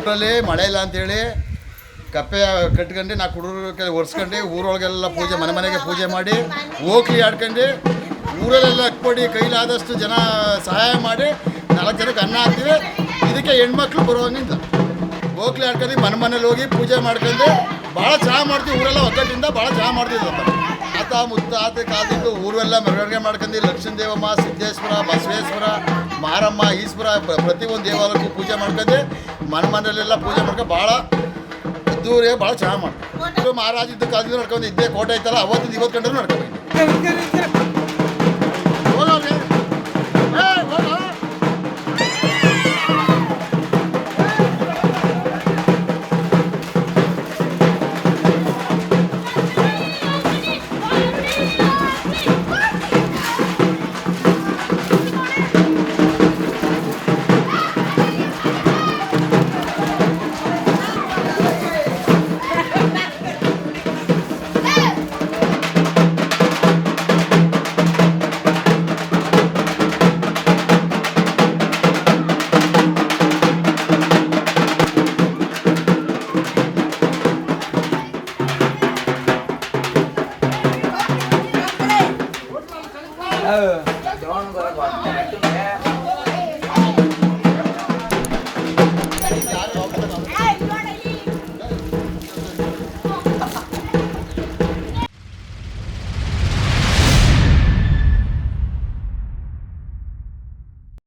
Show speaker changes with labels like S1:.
S1: ಊರಲ್ಲಿ ಮಳೆ ಇಲ್ಲ ಅಂತೇಳಿ ಕಪ್ಪೆ ಕಟ್ಕೊಂಡು ನಾ ಹುಡುಗರು ಒರೆಸ್ಕೊಂಡು ಊರೊಳಗೆಲ್ಲ ಪೂಜೆ ಮನೆಗೆ ಪೂಜೆ ಮಾಡಿ ಓಕ್ಲಿ ಆಡ್ಕೊಂಡು ಊರಲ್ಲೆಲ್ಲ ಹಾಕ್ಬಿಟ್ಟು ಕೈಲಾದಷ್ಟು ಜನ ಸಹಾಯ ಮಾಡಿ 4 ಜನಕ್ಕೆ ಅನ್ನ ಹಾಕ್ತೀವಿ. ಇದಕ್ಕೆ ಹೆಣ್ಮಕ್ಳು ಬರುವಂಗಿಂದ ಓಕ್ಲಿ ಆಡ್ಕೊಂಡು ಮನೇಲಿ ಹೋಗಿ ಪೂಜೆ ಮಾಡ್ಕೊಂಡು ಭಾಳ ಚೆನ್ನಾಗಿ ಮಾಡ್ತೀವಿ. ಊರೆಲ್ಲ ಒಗ್ಗಟ್ಟಿಂದ ಭಾಳ ಚೆನ್ನಾಗಿ ಮಾಡ್ತಿದ್ದಪ್ಪ. ಮುತ್ತಾತ ಕಾಲದಿಂದ ಊರೆಲ್ಲ ಮೆರವಣಿಗೆ ಮಾಡ್ಕೊಂಡು ಲಕ್ಷ್ಮೀ ದೇವಮ್ಮ, ಸಿದ್ದೇಶ್ವರ, ಬಸವೇಶ್ವರ, ಮಾರಮ್ಮ, ಈಶ್ವರ ಪ್ರತಿಯೊಂದು ದೇವಾಲಯಕ್ಕೂ ಪೂಜೆ ಮಾಡ್ಕೊಂಡು ಮನೆಯಲ್ಲೆಲ್ಲ ಪೂಜೆ ಮಾಡ್ಕೊಂಡು ಭಾಳ ಅದ್ದೂರಿಗೆ ಭಾಳ ಚೆನ್ನಾಗಿ ಮಾಡ್ತೀವಿ. ಮಹಾರಾಜ ಇದ್ದ ಕಾಲದಿಂದ ನಡ್ಕೊಂಡು ಇದ್ದೇ ಕೋಟೆ ಐತಲ್ಲ ಅವತ್ತಿಂದ ಇವತ್ತು ಕಂಡ್ರೂ ನಡ್ಕೊಂಡು